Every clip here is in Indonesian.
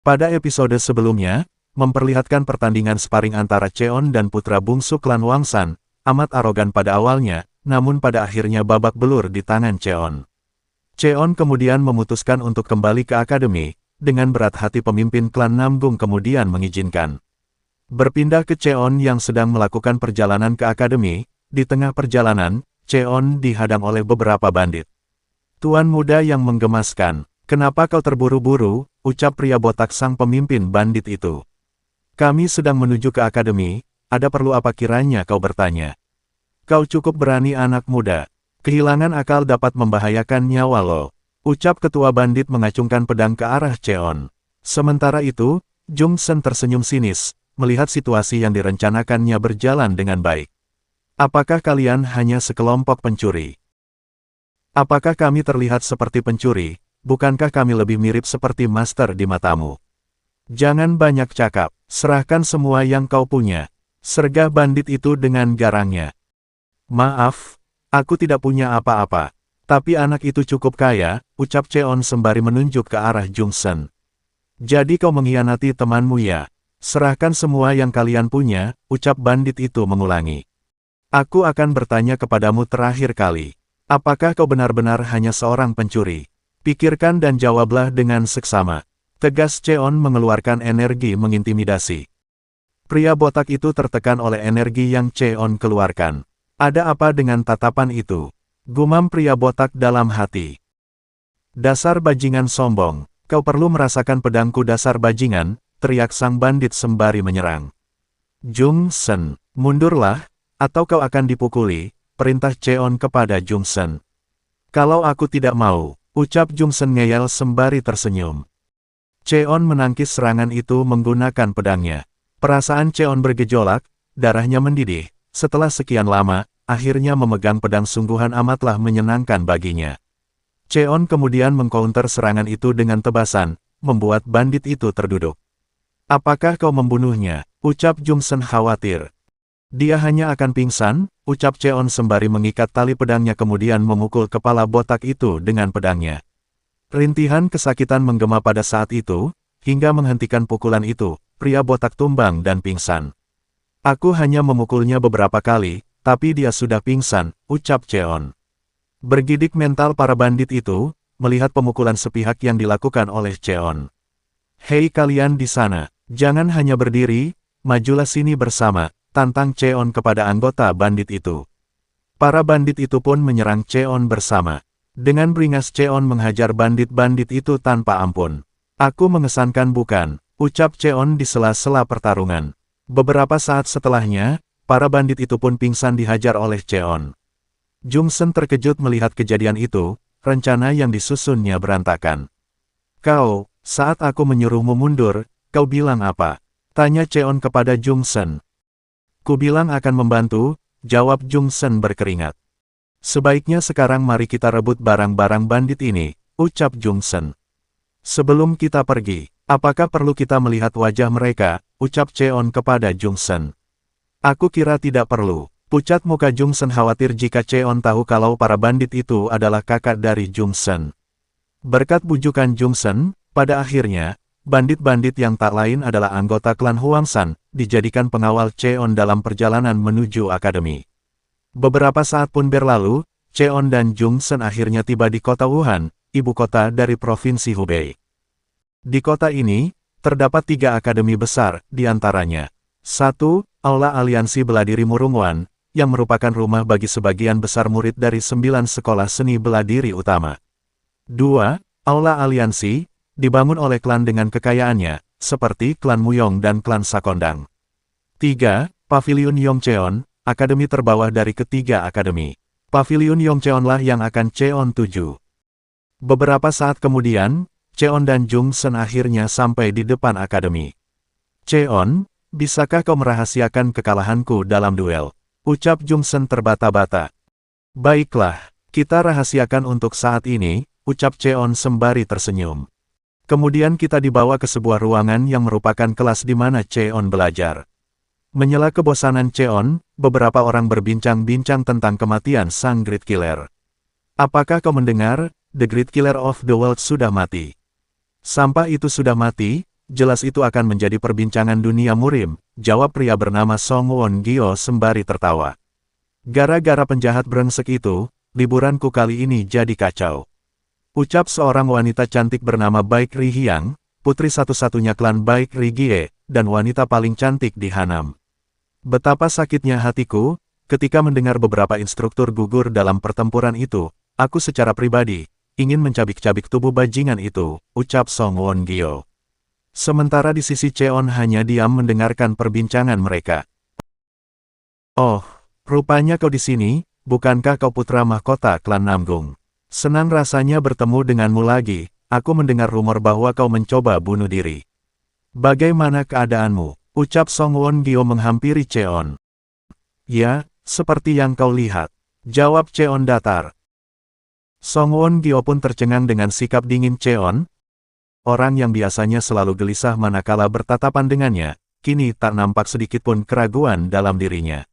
Pada episode sebelumnya, memperlihatkan pertandingan sparring antara Cheon dan putra bungsu klan Wangsan, amat arogan pada awalnya, namun pada akhirnya babak belur di tangan Cheon. Cheon kemudian memutuskan untuk kembali ke akademi, dengan berat hati pemimpin klan Namgung kemudian mengizinkan. Berpindah ke Cheon yang sedang melakukan perjalanan ke akademi, di tengah perjalanan, Cheon dihadang oleh beberapa bandit. Tuan muda yang menggemaskan, kenapa kau terburu-buru, ucap pria botak sang pemimpin bandit itu. Kami sedang menuju ke akademi, ada perlu apa kiranya kau bertanya? Kau cukup berani anak muda. Kehilangan akal dapat membahayakan nyawa lo, ucap ketua bandit mengacungkan pedang ke arah Cheon. Sementara itu, Jung Sen tersenyum sinis, melihat situasi yang direncanakannya berjalan dengan baik. Apakah kalian hanya sekelompok pencuri? Apakah kami terlihat seperti pencuri? Bukankah kami lebih mirip seperti master di matamu? Jangan banyak cakap, serahkan semua yang kau punya, sergah bandit itu dengan garangnya. Maaf, aku tidak punya apa-apa, tapi anak itu cukup kaya, ucap Cheon sembari menunjuk ke arah Jung Sen. Jadi kau mengkhianati temanmu ya? Serahkan semua yang kalian punya, ucap bandit itu mengulangi. Aku akan bertanya kepadamu terakhir kali. Apakah kau benar-benar hanya seorang pencuri? Pikirkan dan jawablah dengan seksama. Tegas Cheon mengeluarkan energi mengintimidasi. Pria botak itu tertekan oleh energi yang Cheon keluarkan. Ada apa dengan tatapan itu? Gumam pria botak dalam hati. Dasar bajingan sombong, kau perlu merasakan pedangku dasar bajingan, teriak sang bandit sembari menyerang. Jung Sen, mundurlah, atau kau akan dipukuli, perintah Cheon kepada Jung Sen. Kalau aku tidak mau, ucap Jung Sen ngeyel sembari tersenyum. Cheon menangkis serangan itu menggunakan pedangnya. Perasaan Cheon bergejolak, darahnya mendidih. Setelah sekian lama, akhirnya memegang pedang sungguhan amatlah menyenangkan baginya. Cheon kemudian mengcounter serangan itu dengan tebasan, membuat bandit itu terduduk. Apakah kau membunuhnya? Ucap Jung Sen khawatir. Dia hanya akan pingsan, ucap Cheon sembari mengikat tali pedangnya kemudian memukul kepala botak itu dengan pedangnya. Rintihan kesakitan menggema pada saat itu, hingga menghentikan pukulan itu, pria botak tumbang dan pingsan. Aku hanya memukulnya beberapa kali, tapi dia sudah pingsan, ucap Cheon. Bergidik mental para bandit itu, melihat pemukulan sepihak yang dilakukan oleh Cheon. Hei kalian di sana, jangan hanya berdiri, majulah sini bersama, tantang Cheon kepada anggota bandit itu. Para bandit itu pun menyerang Cheon bersama. Dengan beringas Cheon menghajar bandit-bandit itu tanpa ampun. Aku mengesankan bukan, ucap Cheon di sela-sela pertarungan. Beberapa saat setelahnya, para bandit itu pun pingsan dihajar oleh Cheon. Jung Sen terkejut melihat kejadian itu, rencana yang disusunnya berantakan. Kau, saat aku menyuruhmu mundur, kau bilang apa? Tanya Cheon kepada Jung Sen. Ku bilang akan membantu, jawab Jung Sen berkeringat. Sebaiknya sekarang mari kita rebut barang-barang bandit ini, ucap Jung Sen. Sebelum kita pergi, apakah perlu kita melihat wajah mereka, ucap Cheon kepada Jung Sen. Aku kira tidak perlu, pucat muka Jung Sen khawatir jika Cheon tahu kalau para bandit itu adalah kakak dari Jung Sen. Berkat bujukan Jung Sen, pada akhirnya, bandit-bandit yang tak lain adalah anggota klan Huangsan, dijadikan pengawal Cheon dalam perjalanan menuju akademi. Beberapa saat pun berlalu, Cheon dan Jung Sen akhirnya tiba di kota Wuhan, ibu kota dari provinsi Hubei. Di kota ini, terdapat 3 akademi besar, di antaranya. 1. Aula Aliansi Beladiri Murungwan, yang merupakan rumah bagi sebagian besar murid dari 9 sekolah seni beladiri utama. 2. Aula Aliansi, dibangun oleh klan dengan kekayaannya, seperti klan Muyong dan klan Sakondang. 3. Paviliun Yongcheon, akademi terbawah dari ketiga akademi. Paviliun Yongcheonlah yang akan Cheon tuju. Beberapa saat kemudian, Cheon dan Jung Sen akhirnya sampai di depan akademi. Cheon, bisakah kau merahasiakan kekalahanku dalam duel? Ucap Jung Sen terbata-bata. Baiklah, kita rahasiakan untuk saat ini, ucap Cheon sembari tersenyum. Kemudian kita dibawa ke sebuah ruangan yang merupakan kelas di mana Cheon belajar. Menyela kebosanan Cheon, beberapa orang berbincang-bincang tentang kematian sang Great Killer. Apakah kau mendengar, The Great Killer of the World sudah mati? Sampah itu sudah mati, jelas itu akan menjadi perbincangan dunia murim, jawab pria bernama Song Won Gyo sembari tertawa. Gara-gara penjahat brengsek itu, liburanku kali ini jadi kacau. Ucap seorang wanita cantik bernama Baek Ri Hyang, putri satu-satunya klan Baek Ri Gie, dan wanita paling cantik di Hanam. Betapa sakitnya hatiku, ketika mendengar beberapa instruktur gugur dalam pertempuran itu, aku secara pribadi, ingin mencabik-cabik tubuh bajingan itu, ucap Song Won Gyo. Sementara di sisi Cheon hanya diam mendengarkan perbincangan mereka. Oh, rupanya kau di sini, bukankah kau putra mahkota klan Namgung? Senang rasanya bertemu denganmu lagi, aku mendengar rumor bahwa kau mencoba bunuh diri. Bagaimana keadaanmu? Ucap Song Won Gyo menghampiri Cheon. Ya, seperti yang kau lihat. Jawab Cheon datar. Song Won Gyo pun tercengang dengan sikap dingin Cheon. Orang yang biasanya selalu gelisah manakala bertatapan dengannya, kini tak nampak sedikitpun keraguan dalam dirinya.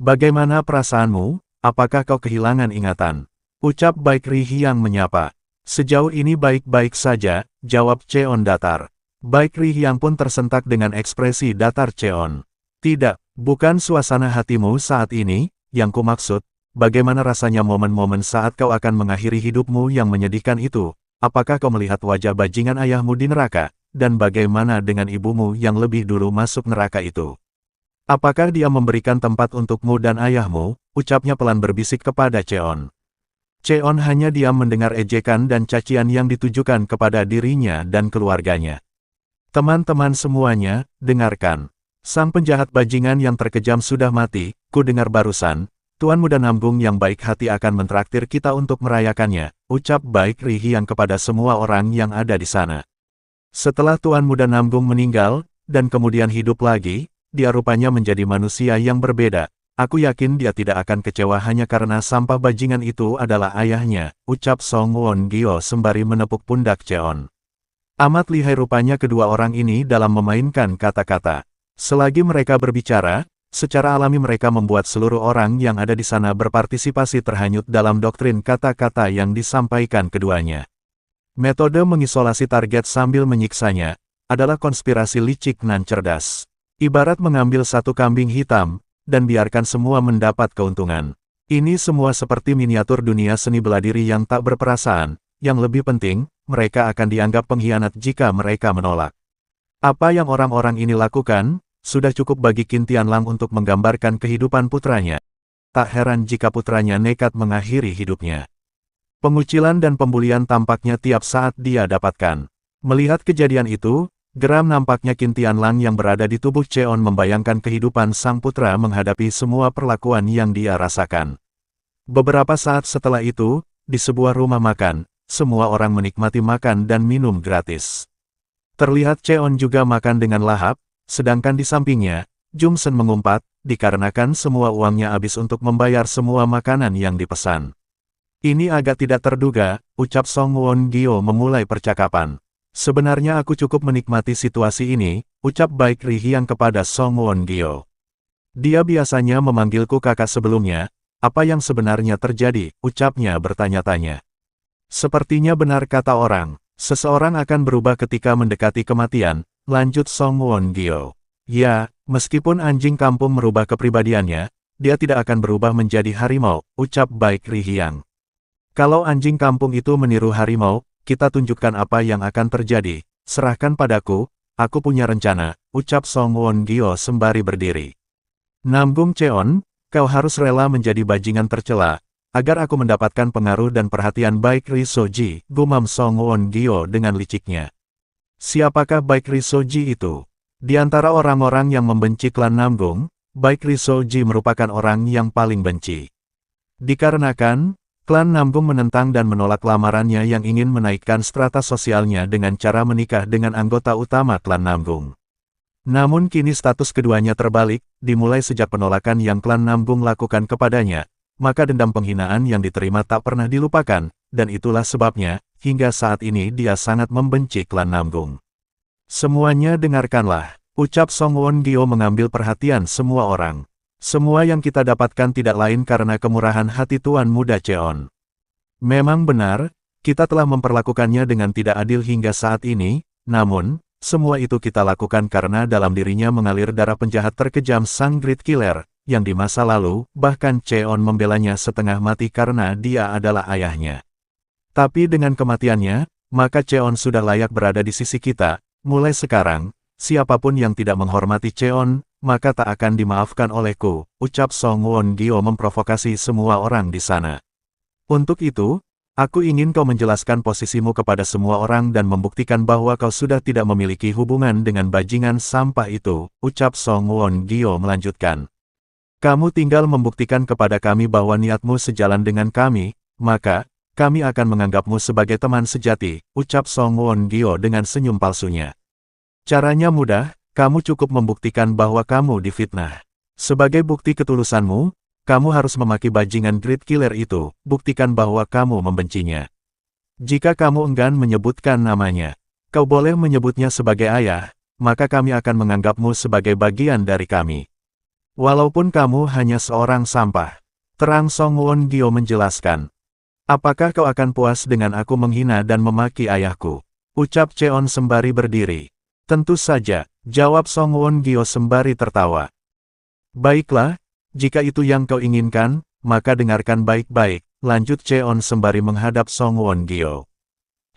Bagaimana perasaanmu? Apakah kau kehilangan ingatan? Ucap Baek Ri Hyang menyapa. Sejauh ini baik-baik saja, jawab Cheon datar. Baek Ri Hyang pun tersentak dengan ekspresi datar Cheon. Tidak, bukan suasana hatimu saat ini, yang kumaksud, bagaimana rasanya momen-momen saat kau akan mengakhiri hidupmu yang menyedihkan itu, apakah kau melihat wajah bajingan ayahmu di neraka, dan bagaimana dengan ibumu yang lebih dulu masuk neraka itu? Apakah dia memberikan tempat untukmu dan ayahmu, ucapnya pelan berbisik kepada Cheon. Cheon hanya diam mendengar ejekan dan cacian yang ditujukan kepada dirinya dan keluarganya. Teman-teman semuanya, dengarkan. Sang penjahat bajingan yang terkejam sudah mati, ku dengar barusan, Tuan Muda Namgung yang baik hati akan mentraktir kita untuk merayakannya, ucap Baek Ri Hyang kepada semua orang yang ada di sana. Setelah Tuan Muda Namgung meninggal, dan kemudian hidup lagi, dia rupanya menjadi manusia yang berbeda. Aku yakin dia tidak akan kecewa hanya karena sampah bajingan itu adalah ayahnya, ucap Song Won Gyo sembari menepuk pundak Cheon. Amat lihai rupanya kedua orang ini dalam memainkan kata-kata. Selagi mereka berbicara, secara alami mereka membuat seluruh orang yang ada di sana berpartisipasi terhanyut dalam doktrin kata-kata yang disampaikan keduanya. Metode mengisolasi target sambil menyiksanya, adalah konspirasi licik nan cerdas. Ibarat mengambil satu kambing hitam, dan biarkan semua mendapat keuntungan. Ini semua seperti miniatur dunia seni bela diri yang tak berperasaan, yang lebih penting, mereka akan dianggap pengkhianat jika mereka menolak. Apa yang orang-orang ini lakukan, sudah cukup bagi Qin Tianlang untuk menggambarkan kehidupan putranya. Tak heran jika putranya nekat mengakhiri hidupnya. Pengucilan dan pembulian tampaknya tiap saat dia dapatkan. Melihat kejadian itu, geram nampaknya Qin Tianlang yang berada di tubuh Cheon membayangkan kehidupan sang putra menghadapi semua perlakuan yang dia rasakan. Beberapa saat setelah itu, di sebuah rumah makan, semua orang menikmati makan dan minum gratis. Terlihat Cheon juga makan dengan lahap, sedangkan di sampingnya, Jungsen mengumpat, dikarenakan semua uangnya habis untuk membayar semua makanan yang dipesan. Ini agak tidak terduga, ucap Song Won Gyo memulai percakapan. Sebenarnya aku cukup menikmati situasi ini, ucap Baek Ri Hyang kepada Song Won Gyo. Dia biasanya memanggilku kakak sebelumnya, apa yang sebenarnya terjadi, ucapnya bertanya-tanya. Sepertinya benar kata orang, seseorang akan berubah ketika mendekati kematian, lanjut Song Won Gyo. Ya, meskipun anjing kampung merubah kepribadiannya, dia tidak akan berubah menjadi harimau, ucap Baek Ri Hyang. Kalau anjing kampung itu meniru harimau, kita tunjukkan apa yang akan terjadi, serahkan padaku, aku punya rencana, ucap Song Won Gyo sembari berdiri. Namgung Cheon, kau harus rela menjadi bajingan tercela, agar aku mendapatkan pengaruh dan perhatian Baek Ri Soji, gumam Song Won Gyo dengan liciknya. Siapakah Baek Ri Soji itu? Di antara orang-orang yang membenci klan Namgung, Baek Ri Soji merupakan orang yang paling benci. Dikarenakan, klan Namgung menentang dan menolak lamarannya yang ingin menaikkan strata sosialnya dengan cara menikah dengan anggota utama klan Namgung. Namun kini status keduanya terbalik, dimulai sejak penolakan yang klan Namgung lakukan kepadanya. Maka dendam penghinaan yang diterima tak pernah dilupakan, dan itulah sebabnya, hingga saat ini dia sangat membenci klan Namgung. Semuanya dengarkanlah, ucap Song Won Gyo mengambil perhatian semua orang. Semua yang kita dapatkan tidak lain karena kemurahan hati Tuan Muda Cheon. Memang benar, kita telah memperlakukannya dengan tidak adil hingga saat ini, namun, Semua itu kita lakukan karena dalam dirinya mengalir darah penjahat terkejam Sang Great Killer, yang di masa lalu, bahkan Cheon membelanya setengah mati karena dia adalah ayahnya. Tapi dengan kematiannya, maka Cheon sudah layak berada di sisi kita. Mulai sekarang, siapapun yang tidak menghormati Cheon, maka tak akan dimaafkan olehku, ucap Song Won Gyo memprovokasi semua orang di sana. Untuk itu, aku ingin kau menjelaskan posisimu kepada semua orang dan membuktikan bahwa kau sudah tidak memiliki hubungan dengan bajingan sampah itu, ucap Song Won Gyo melanjutkan. Kamu tinggal membuktikan kepada kami bahwa niatmu sejalan dengan kami, maka, kami akan menganggapmu sebagai teman sejati, ucap Song Won Gyo dengan senyum palsunya. Caranya mudah, kamu cukup membuktikan bahwa kamu difitnah. Sebagai bukti ketulusanmu, kamu harus memaki bajingan Great Killer itu, buktikan bahwa kamu membencinya. Jika kamu enggan menyebutkan namanya, kau boleh menyebutnya sebagai ayah, maka kami akan menganggapmu sebagai bagian dari kami. Walaupun kamu hanya seorang sampah, terang Song Won Gyo menjelaskan. Apakah kau akan puas dengan aku menghina dan memaki ayahku? Ucap Cheon sembari berdiri. Tentu saja, jawab Song Won Gyo sembari tertawa. Baiklah, jika itu yang kau inginkan, maka dengarkan baik-baik, lanjut Cheon sembari menghadap Song Won Gyo.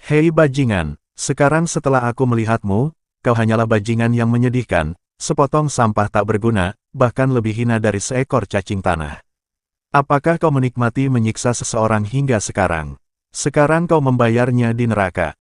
Hei bajingan, sekarang setelah aku melihatmu, kau hanyalah bajingan yang menyedihkan, sepotong sampah tak berguna, bahkan lebih hina dari seekor cacing tanah. Apakah kau menikmati menyiksa seseorang hingga sekarang? Sekarang kau membayarnya di neraka.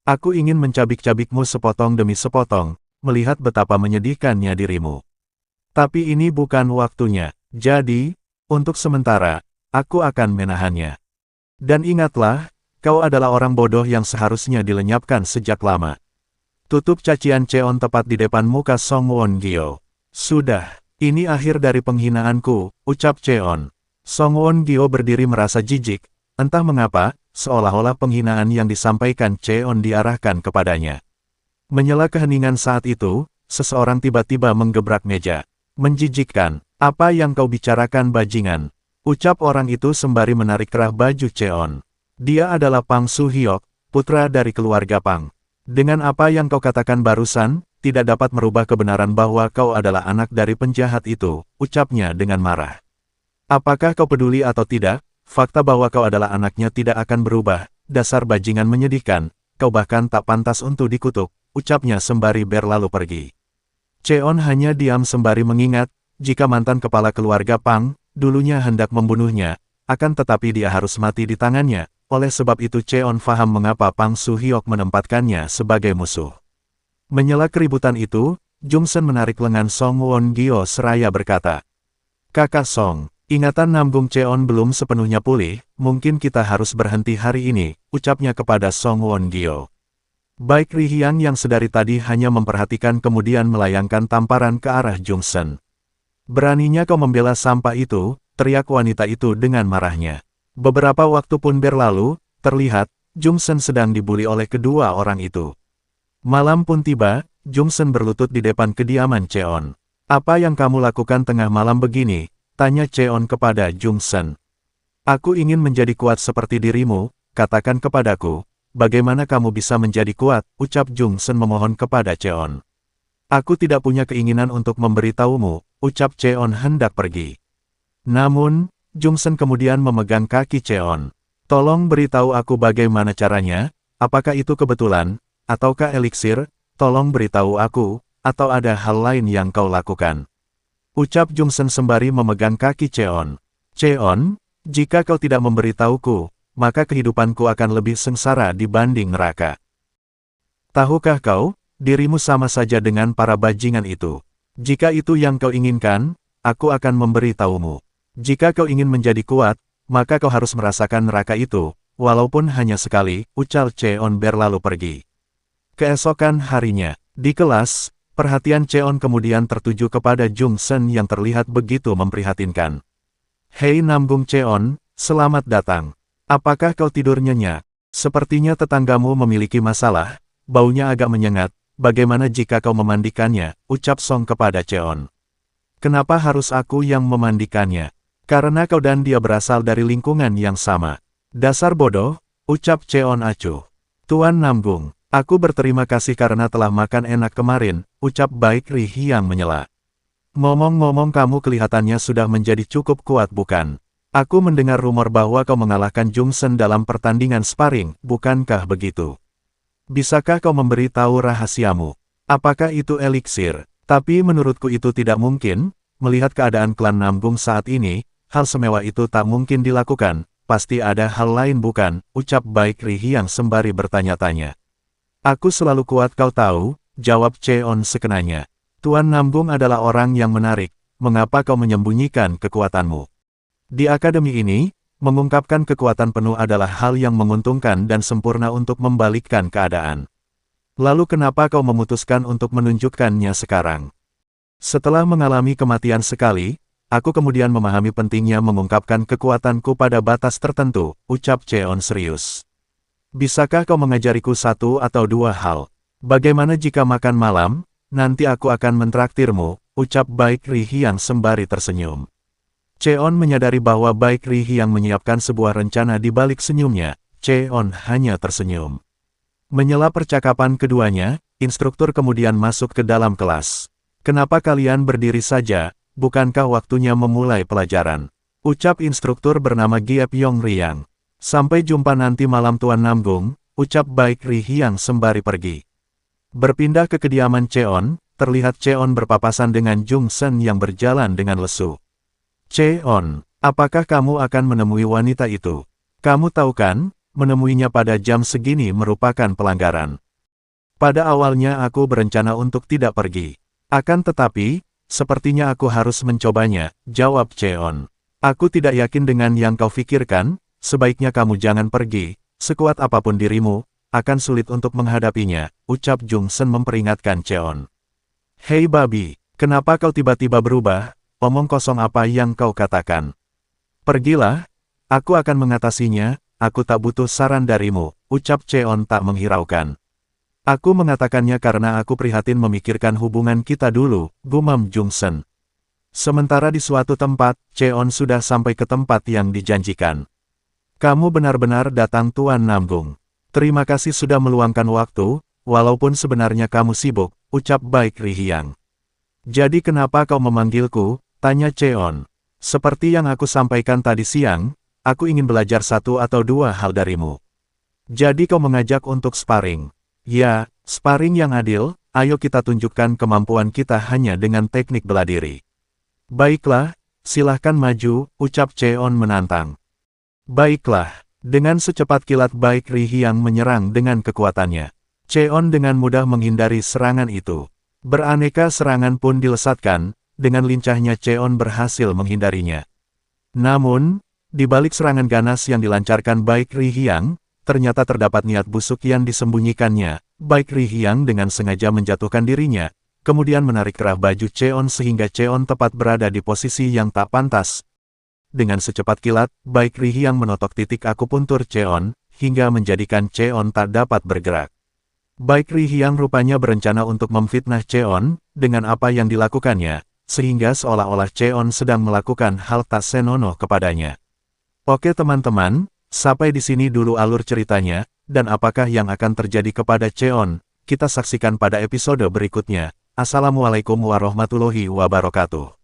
Aku ingin mencabik-cabikmu sepotong demi sepotong, melihat betapa menyedihkannya dirimu. Tapi ini bukan waktunya. Jadi, untuk sementara, aku akan menahannya. Dan ingatlah, kau adalah orang bodoh yang seharusnya dilenyapkan sejak lama. Tutup cacian Cheon tepat di depan muka Song Won Gyo. Sudah, ini akhir dari penghinaanku, ucap Cheon. Song Won Gyo berdiri merasa jijik, entah mengapa, seolah-olah penghinaan yang disampaikan Cheon diarahkan kepadanya. Menyela keheningan saat itu, seseorang tiba-tiba menggebrak meja. Menjijikkan. Apa yang kau bicarakan bajingan? Ucap orang itu sembari menarik kerah baju Cheon. Dia adalah Pang Su-hyok, putra dari keluarga Pang. Dengan apa yang kau katakan barusan, tidak dapat merubah kebenaran bahwa kau adalah anak dari penjahat itu, ucapnya dengan marah. Apakah kau peduli atau tidak, fakta bahwa kau adalah anaknya tidak akan berubah, dasar bajingan menyedihkan, kau bahkan tak pantas untuk dikutuk, ucapnya sembari berlalu pergi. Cheon hanya diam sembari mengingat, jika mantan kepala keluarga Pang, dulunya hendak membunuhnya, akan tetapi dia harus mati di tangannya, oleh sebab itu Cheon faham mengapa Pang Su-hyok menempatkannya sebagai musuh. Menyela keributan itu, Jungsen menarik lengan Song Won Gyo seraya berkata, Kakak Song, ingatan Namgung Cheon belum sepenuhnya pulih, mungkin kita harus berhenti hari ini, ucapnya kepada Song Won Gyo. Baik Ri Hyang yang sedari tadi hanya memperhatikan kemudian melayangkan tamparan ke arah Jungsen. Beraninya kau membela sampah itu, teriak wanita itu dengan marahnya. Beberapa waktu pun berlalu, terlihat, Jungsen sedang dibuli oleh kedua orang itu. Malam pun tiba, Jungsen berlutut di depan kediaman Cheon. Apa yang kamu lakukan tengah malam begini? Tanya Cheon kepada Jungsen. Aku ingin menjadi kuat seperti dirimu, katakan kepadaku, bagaimana kamu bisa menjadi kuat, ucap Jungsen memohon kepada Cheon. Aku tidak punya keinginan untuk memberitahumu, ucap Cheon hendak pergi. Namun, Jungsen kemudian memegang kaki Cheon. Tolong beritahu aku bagaimana caranya, apakah itu kebetulan, ataukah eliksir, tolong beritahu aku, atau ada hal lain yang kau lakukan. Ucap Jungsen sembari memegang kaki Cheon. Cheon, jika kau tidak memberitahuku, maka kehidupanku akan lebih sengsara dibanding neraka. Tahukah kau, dirimu sama saja dengan para bajingan itu. Jika itu yang kau inginkan, aku akan memberitahumu. Jika kau ingin menjadi kuat, maka kau harus merasakan neraka itu, walaupun hanya sekali, ucal Cheon berlalu pergi. Keesokan harinya, di kelas, perhatian Cheon kemudian tertuju kepada Jungsen yang terlihat begitu memprihatinkan. Hei Namgung Cheon, selamat datang. Apakah kau tidur nyenyak? Sepertinya tetanggamu memiliki masalah, baunya agak menyengat. Bagaimana jika kau memandikannya, ucap Song kepada Cheon. Kenapa harus aku yang memandikannya? Karena kau dan dia berasal dari lingkungan yang sama. Dasar bodoh, ucap Cheon acuh. Tuan Namgung, Aku berterima kasih karena telah makan enak kemarin, ucap Baik Ri Hyang menyela. Ngomong-ngomong kamu kelihatannya sudah menjadi cukup kuat bukan? Aku mendengar rumor bahwa kau mengalahkan Jung Sen dalam pertandingan sparring, bukankah begitu? Bisakah kau memberi tahu rahasiamu? Apakah itu eliksir? Tapi menurutku itu tidak mungkin, melihat keadaan klan Namgung saat ini, hal semewah itu tak mungkin dilakukan, pasti ada hal lain bukan, ucap Baik Ri Hyang sembari bertanya-tanya. Aku selalu kuat kau tahu, jawab Cheon sekenanya. Tuan Namgung adalah orang yang menarik, mengapa kau menyembunyikan kekuatanmu? Di akademi ini, mengungkapkan kekuatan penuh adalah hal yang menguntungkan dan sempurna untuk membalikkan keadaan. Lalu kenapa kau memutuskan untuk menunjukkannya sekarang? Setelah mengalami kematian sekali, aku kemudian memahami pentingnya mengungkapkan kekuatanku pada batas tertentu, ucap Cheon serius. Bisakah kau mengajariku satu atau dua hal? Bagaimana jika makan malam, nanti aku akan mentraktirmu, ucap Baik Ri Hyang sembari tersenyum. Cheon menyadari bahwa Baik Ri Hyang menyiapkan sebuah rencana di balik senyumnya, Cheon hanya tersenyum. Menyela percakapan keduanya, instruktur kemudian masuk ke dalam kelas. Kenapa kalian berdiri saja, bukankah waktunya memulai pelajaran? Ucap instruktur bernama Giep Yong Riang. Sampai jumpa nanti malam Tuan Namgung, ucap Baik Ri Hyang sembari pergi. Berpindah ke kediaman Cheon, terlihat Cheon berpapasan dengan Jung Sen yang berjalan dengan lesu. Cheon, apakah kamu akan menemui wanita itu? Kamu tahu kan? Menemuinya pada jam segini merupakan pelanggaran. Pada awalnya aku berencana untuk tidak pergi. Akan tetapi, sepertinya aku harus mencobanya, jawab Cheon. Aku tidak yakin dengan yang kau pikirkan, sebaiknya kamu jangan pergi, sekuat apapun dirimu, akan sulit untuk menghadapinya, ucap Jung Sen memperingatkan Cheon. Hei babi, kenapa kau tiba-tiba berubah? Omong kosong apa yang kau katakan? Pergilah, aku akan mengatasinya. Aku tak butuh saran darimu, ucap Cheon tak menghiraukan. Aku mengatakannya karena aku prihatin memikirkan hubungan kita dulu, gumam Jung Sen. Sementara di suatu tempat, Cheon sudah sampai ke tempat yang dijanjikan. Kamu benar-benar datang Tuan Namgung. Terima kasih sudah meluangkan waktu, walaupun sebenarnya kamu sibuk, ucap Baik Ri Hyang. Jadi kenapa kau memanggilku? Tanya Cheon. Seperti yang aku sampaikan tadi siang, aku ingin belajar satu atau dua hal darimu. Jadi kau mengajak untuk sparring. Ya, sparring yang adil, ayo kita tunjukkan kemampuan kita hanya dengan teknik bela diri. Baiklah, silahkan maju, ucap Cheon menantang. Baiklah, dengan secepat kilat Baik Ri Hyang menyerang dengan kekuatannya. Cheon dengan mudah menghindari serangan itu. Beraneka serangan pun dilesatkan, dengan lincahnya Cheon berhasil menghindarinya. Namun, di balik serangan ganas yang dilancarkan Baik Ri Hyang, ternyata terdapat niat busuk yang disembunyikannya. Baik Ri Hyang dengan sengaja menjatuhkan dirinya, kemudian menarik kerah baju Cheon sehingga Cheon tepat berada di posisi yang tak pantas. Dengan secepat kilat, Baik Ri Hyang menotok titik akupuntur Cheon, hingga menjadikan Cheon tak dapat bergerak. Baik Ri Hyang rupanya berencana untuk memfitnah Cheon, dengan apa yang dilakukannya, sehingga seolah-olah Cheon sedang melakukan hal tak senonoh kepadanya. Oke teman-teman, sampai di sini dulu alur ceritanya, dan apakah yang akan terjadi kepada Cheon, kita saksikan pada episode berikutnya. Assalamualaikum warahmatullahi wabarakatuh.